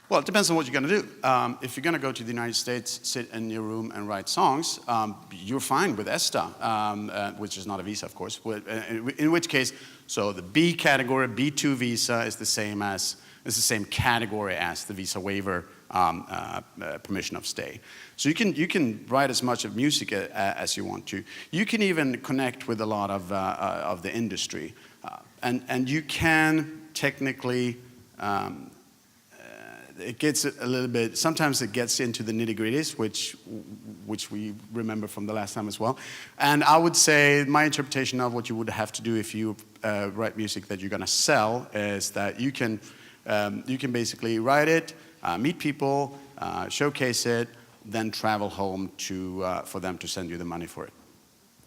Well, it depends on what you're going to do. If you're going to go to the United States, sit in your room and write songs, you're fine with ESTA, which is not a visa, of course. In which case, so the B category, B2 visa, is the same category as the visa waiver permission of stay. So you can write as much of music as you want to. You can even connect with a lot of the industry, and you can technically. It gets a little bit, sometimes it gets into the nitty-gritties, which we remember from the last time as well. And I would say my interpretation of what you would have to do if you write music that you're going to sell is that you can basically write it, meet people, showcase it, then travel home for them to send you the money for it.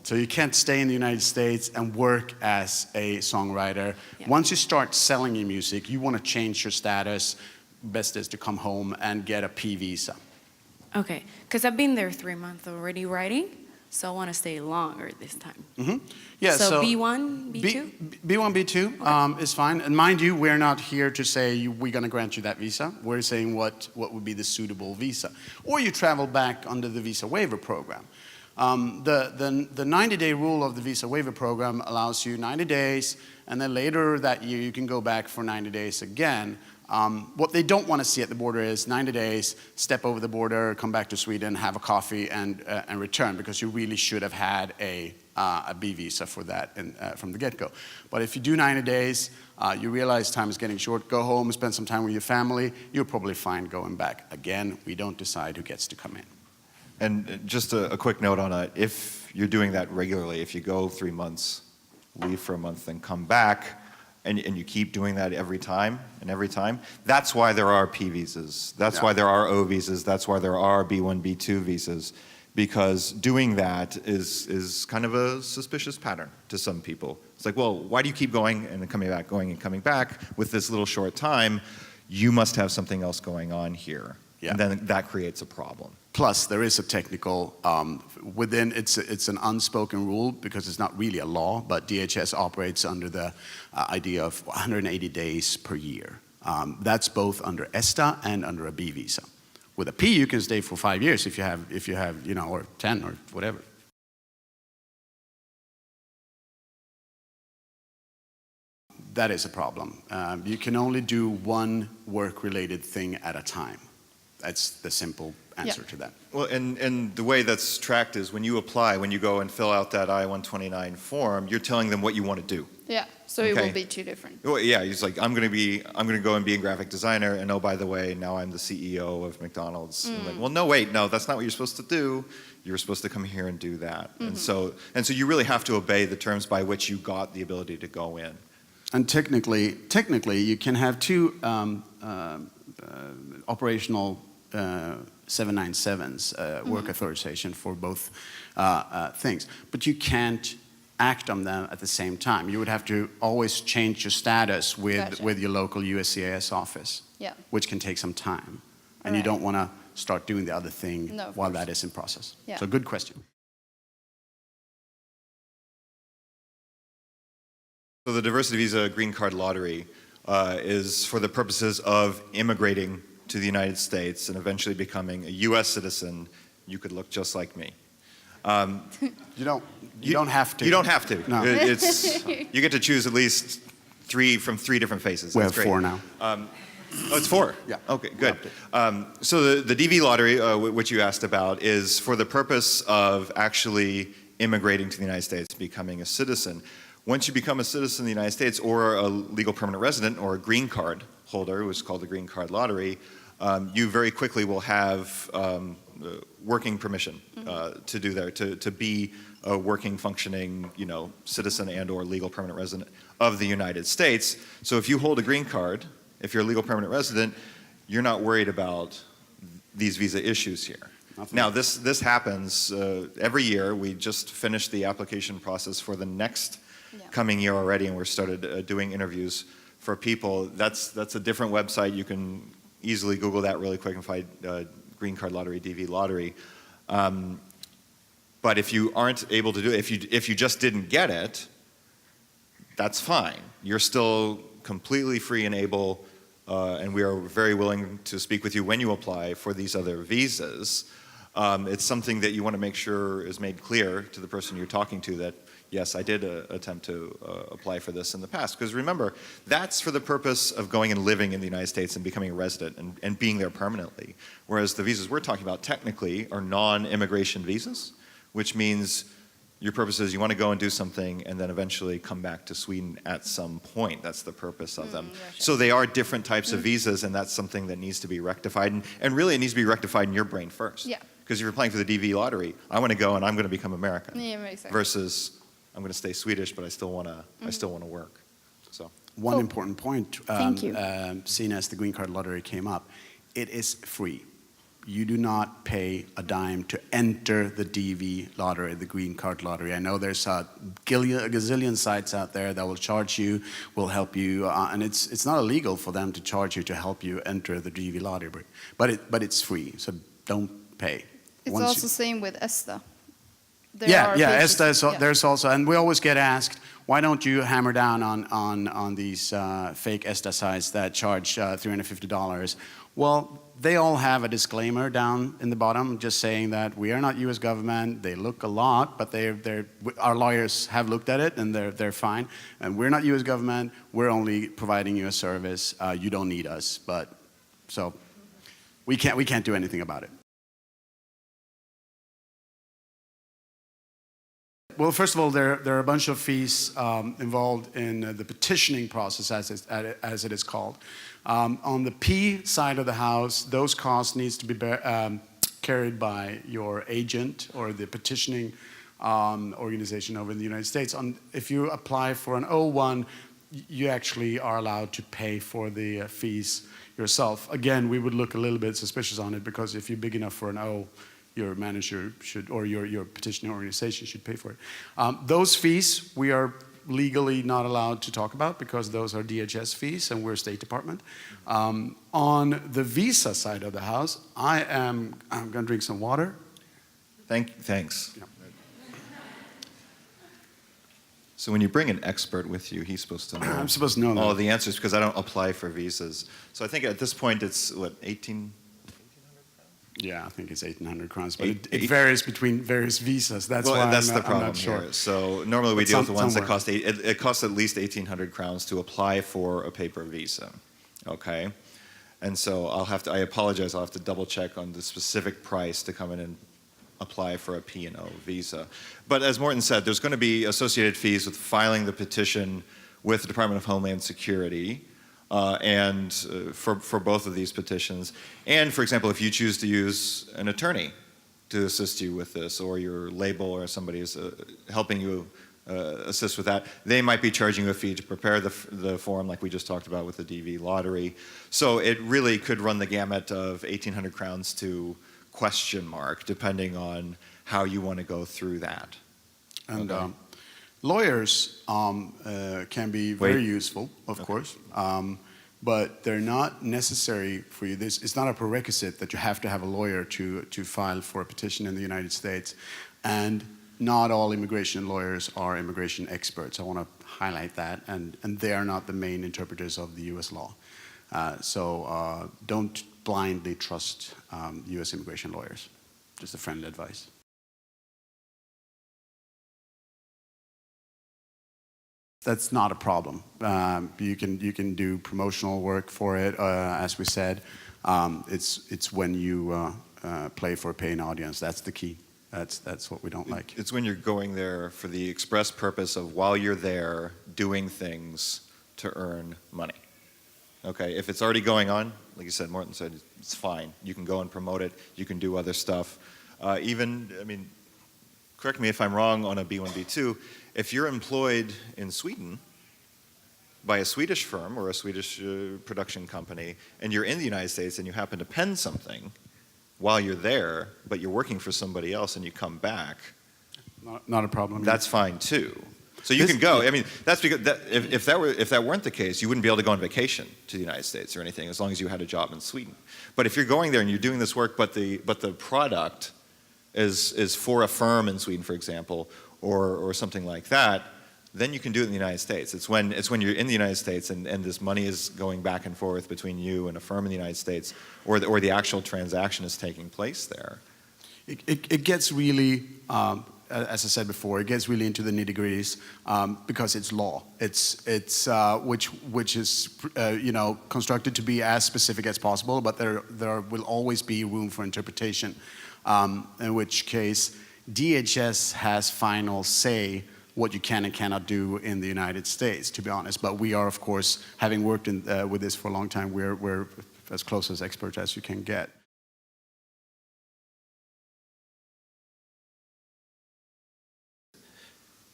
So you can't stay in the United States and work as a songwriter. Yeah. Once you start selling your music, you want to change your status. Best is to come home and get a P visa. Okay, because I've been there 3 months already writing, so I want to stay longer this time. Mm-hmm. Yeah, so B1, B2? B1, B2 okay. Is fine. And mind you, we're not here to say we're going to grant you that visa. We're saying what would be the suitable visa. Or you travel back under the visa waiver program. The 90-day rule of the visa waiver program allows you 90 days, and then later that year you can go back for 90 days again. What they don't want to see at the border is 90 days, step over the border, come back to Sweden, have a coffee, and return, because you really should have had a B visa for that from the get-go. But if you do 90 days, you realize time is getting short, go home, spend some time with your family, you're probably fine going back. Again, we don't decide who gets to come in. And just a quick note on it, if you're doing that regularly, if you go 3 months, leave for a month, then come back, and you keep doing that every time, that's why there are P visas. That's why there are O visas. That's why there are B1, B2 visas, because doing that is kind of a suspicious pattern to some people. It's like, well, why do you keep going and then coming back, going and coming back with this little short time? You must have something else going on here. Yeah. And then that creates a problem. Plus, there is a technical, it's an unspoken rule because it's not really a law, but DHS operates under the idea of 180 days per year. That's both under ESTA and under a B visa. With a P, you can stay for 5 years if you have, you know, or 10 or whatever. That is a problem. You can only do one work-related thing at a time. That's the simple answer to that. Well, and the way that's tracked is when you apply, when you go and fill out that I-129 form, you're telling them what you want to do. Yeah, so it will be two different. Well, yeah, he's like, I'm going to go and be a graphic designer, and oh, by the way, now I'm the CEO of McDonald's. And like, well, no, wait, no, that's not what you're supposed to do. You're supposed to come here and do that. And so you really have to obey the terms by which you got the ability to go in. And technically, you can have two operational 797s, work authorization for both things. But you can't act on them at the same time. You would have to always change your status with your local USCIS office, which can take some time. And you don't want to start doing the other thing while that is in process. Yeah. So good question. So the diversity visa green card lottery is for the purposes of immigrating to the United States and eventually becoming a U.S. citizen. You could look just like me. You don't have to. You don't have to. No. You get to choose at least from three different faces. We have 4 now. Oh, it's 4? Yeah. Okay, good. So the DV lottery, which you asked about, is for the purpose of actually immigrating to the United States, becoming a citizen. Once you become a citizen of the United States or a legal permanent resident or a green card holder, which is called the green card lottery, you very quickly will have working permission to do that, to be a working, functioning, citizen and or legal permanent resident of the United States. So if you hold a green card, if you're a legal permanent resident, you're not worried about these visa issues here. Now this happens every year. We just finished the application process for the next coming year already, and we're started doing interviews for people. That's a different website. You can easily Google that really quick and find green card lottery, DV lottery. But if you aren't able to do it, if you just didn't get it, that's fine. You're still completely free and able and we are very willing to speak with you when you apply for these other visas. It's something that you want to make sure is made clear to the person you're talking to that, yes, I did attempt to apply for this in the past. Because remember, that's for the purpose of going and living in the United States and becoming a resident and being there permanently. Whereas the visas we're talking about technically are non-immigration visas, which means your purpose is you want to go and do something and then eventually come back to Sweden at some point. That's the purpose of them. Gotcha. So they are different types of visas, and that's something that needs to be rectified. And really it needs to be rectified in your brain first. Yeah. Because if you're playing for the DV lottery, I want to go and I'm going to become American. Yeah, exactly. Versus I'm going to stay Swedish, but I still want to work. So One important point, Thank you. seen as the green card lottery came up, it is free. You do not pay a dime to enter the DV lottery, the green card lottery. I know there's a gazillion sites out there that will charge you, will help you, and it's not illegal for them to charge you to help you enter the DV lottery, but it's free, so don't pay. It's Once also you- same with ESTA. Yeah, pages- ESTA, there's also, and we always get asked, why don't you hammer down on these fake ESTA sites that charge $350? Well, they all have a disclaimer down in the bottom just saying that we are not U.S. government. They look a lot, but our lawyers have looked at it and they're fine. And we're not U.S. government. We're only providing you a service. You don't need us, but so we can't do anything about it. Well, first of all, there are a bunch of fees involved in the petitioning process, as it is called. On the P side of the house, those costs needs to be carried by your agent or the petitioning organization over in the United States. If you apply for an O1, you actually are allowed to pay for the fees yourself. Again, we would look a little bit suspicious on it because if you're big enough for an O, your manager should, or your petitioning organization should pay for it. Those fees we are legally not allowed to talk about because those are DHS fees and we're State Department. On the visa side of the house, I'm going to drink some water. Thanks. Yeah. So when you bring an expert with you, he's supposed to know. I'm supposed to know that. all the answers because I don't apply for visas. So I think at this point it's what, 18? Yeah, I think it's 1,800 crowns, but Eight- it varies between various visas. That's Well, why that's I'm the not, problem I'm not sure. here. So normally we But deal with the ones that somewhere. cost it costs at least 1,800 crowns to apply for a paper visa. Okay, and so I apologize. I'll have to double check on the specific price to come in and apply for a P&O visa. But as Morten said, there's going to be associated fees with filing the petition with the Department of Homeland Security. For both of these petitions. And for example, if you choose to use an attorney to assist you with this, or your label or somebody is helping you assist with that, they might be charging you a fee to prepare the form like we just talked about with the DV lottery. So it really could run the gamut of 1,800 crowns to question mark, depending on how you want to go through that. And Okay. lawyers can be very useful, of course, but they're not necessary for you. It's not a prerequisite that you have to have a lawyer to file for a petition in the United States. And not all immigration lawyers are immigration experts. I want to highlight that. And they are not the main interpreters of the U.S. law. So don't blindly trust U.S. immigration lawyers. Just a friendly advice. That's not a problem. You can do promotional work for it, as we said. It's when you play for a paying audience. That's the key. That's what we don't like. It's when you're going there for the express purpose of while you're there doing things to earn money. Okay, if it's already going on, like you said, Morten said, it's fine. You can go and promote it. You can do other stuff. Correct me if I'm wrong on a B1, B2, if you're employed in Sweden by a Swedish firm or a Swedish production company, and you're in the United States and you happen to pen something while you're there, but you're working for somebody else and you come back, Not a problem. that's fine too. So you can go. I mean, that's because if that weren't the case, you wouldn't be able to go on vacation to the United States or anything, as long as you had a job in Sweden. But if you're going there and you're doing this work, but the product is for a firm in Sweden, for example, or something like that, then you can do it in the United States. It's when you're in the United States and this money is going back and forth between you and a firm in the United States, or the actual transaction is taking place there. It gets really, as I said before, it gets really into the nitty-gritties because it's law. It's which is constructed to be as specific as possible, but there will always be room for interpretation. In which case, DHS has final say what you can and cannot do in the United States, to be honest. But we are, of course, having worked with this for a long time, we're as close as experts as you can get.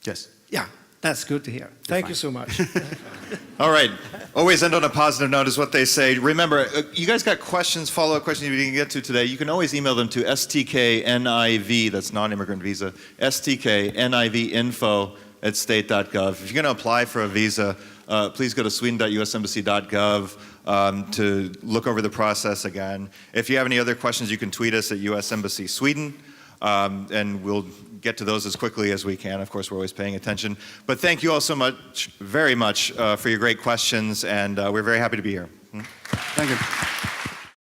Yes. Yeah, that's good to hear. Thank you so much. All right. Always end on a positive note is what they say. Remember, you guys got questions, follow-up questions you didn't get to today. You can always email them to STKNIV, that's non-immigrant visa, STKNIVinfo@state.gov. If you're going to apply for a visa, please go to sweden.usembassy.gov to look over the process again. If you have any other questions, you can tweet us at US Embassy Sweden, and we'll get to those as quickly as we can. Of course, we're always paying attention. But thank you all so much, very much, for your great questions, and we're very happy to be here. Thank you.